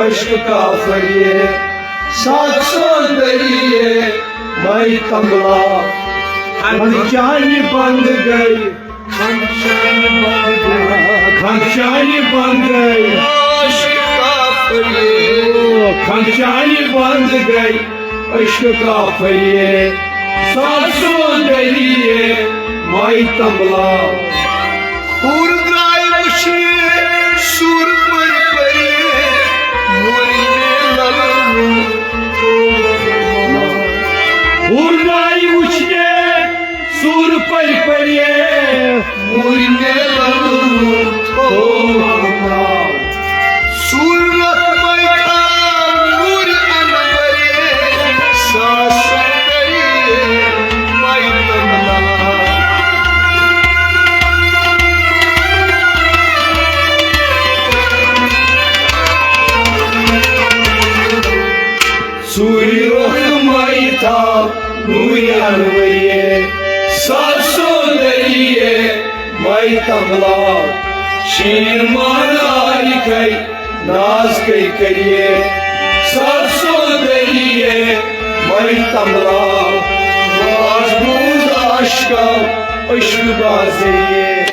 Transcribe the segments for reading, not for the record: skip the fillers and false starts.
अश्क का फरिए साथ सौंदर्य मई कमला खंचानी बंद गई खंचानी बंद गई अश्क का फरिए खंचानी बंद गई अश्क का फरिए साथ सौंदर्य मई कमला सूर पर Urnayi uçne sur pay pariye Murine lalu tolana Surat mayta nur anvariye Sasandariye maytamla Suri roh mayta Nuri anvariye Saat sondariye May tamla Şiir manari kay Naz kay kariye Saat sondariye May tamla Vaz buz aşka Aşkı bazeriye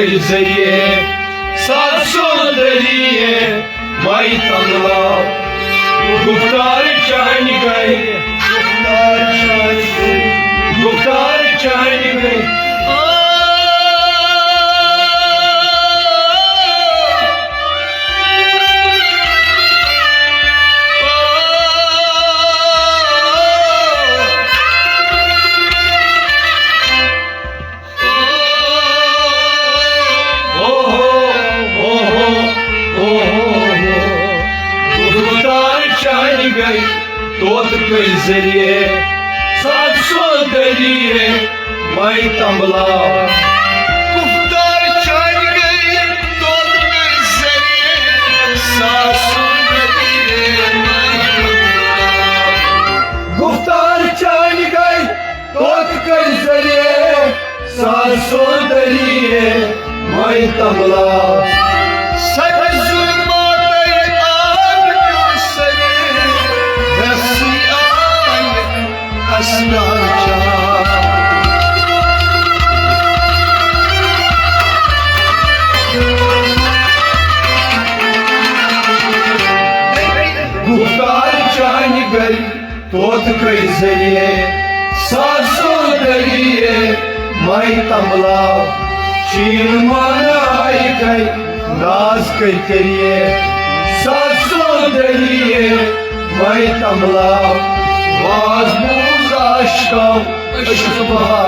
कई जरिए सासों दरिए माई तमला गुफ्तार चाहन गए गुफ्तार चाहन गए तोत के जरिए सासों दरिए माई तमला गुफ्तार छान गई तोत के जरिए सासों दरिए माई तमला गुफ्तार चाहन गए तोत के जरिए सासों दरिए माई तमला सच जुल्मात आग जो सरे रसी आय असना गुफ्तार चाहन गई तोत के जरिए सासों दरिए माई तमला शीन माना आई गई नाज के करिए सासों दरिए माई तमला वाज मूजा अशबहा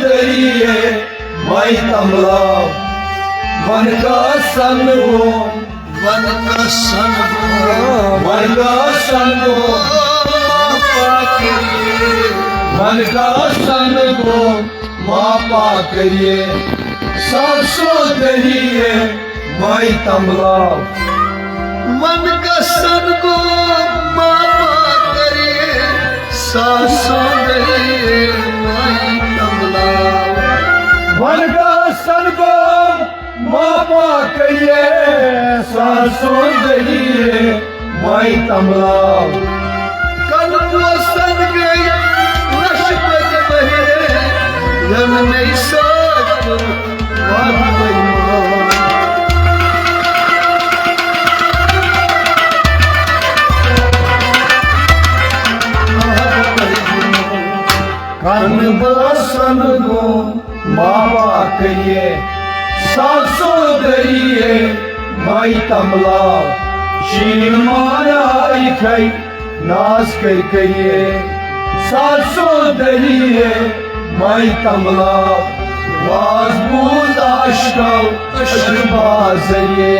जरिए माई तमला मन का सन हो वन का सन मन का सन हो मन का सन हो मापा करिए सासों दरिए माई तमला मन का सन को मापा करिए सासों दरिए माई कमला वन का सन को मापा करिए सांसों दरिए माई तमला कल वसन गई रशपत बहे रम नहीं सोच वाद कन बसन को मापा करिए सांसों दरिए माई तमला शीन मारा खाई नाश कर करिए सांसों दरिए माई तमला वाजबूत आशकल अशबाजरिए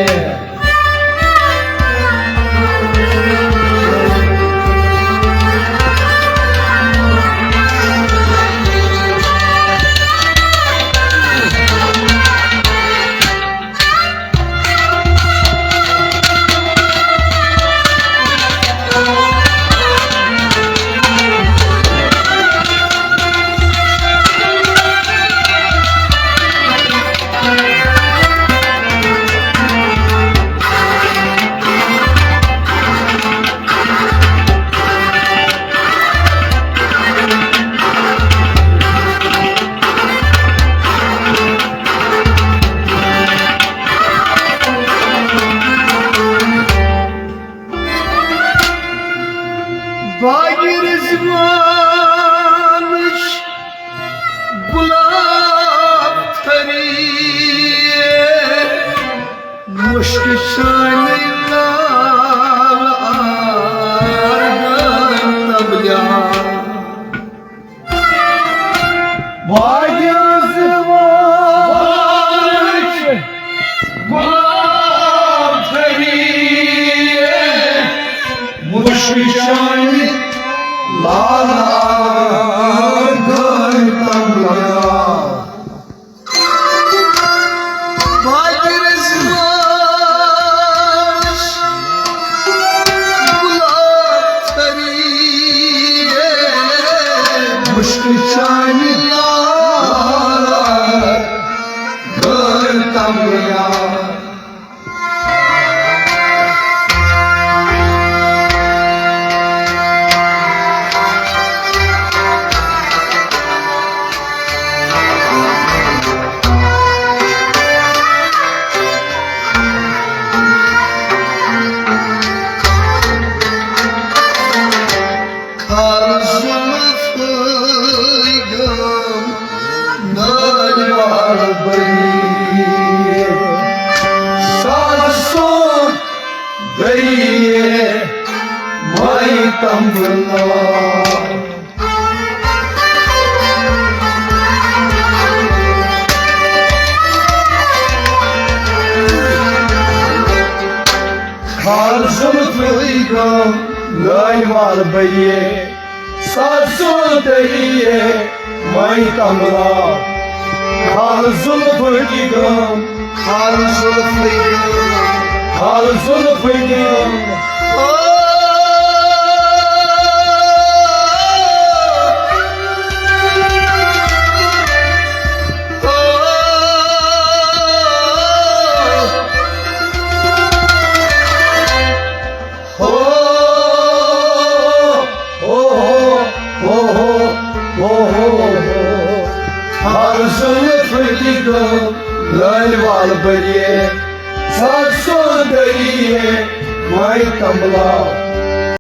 बागी रिजवानश गुलाब थरिए मुश्क शानी लाल आरगन तबया भाग्य ज़िवानश गुलाब थरिए मुश्किशानी लाला घर तमला बागी रिजवानश गुलाब थरिए मुश्किशानी लाला घर तमला सांसों दरिए माई तमला खाल जुल्फ़ गाय माल बरिए सांसों दरिए माई तमला खाल जुल्फ़ की गम खाल जुल्फ़ी खाल जुल्फ़ की गम लाल वाल बरिए सांसों दरिए माई तमला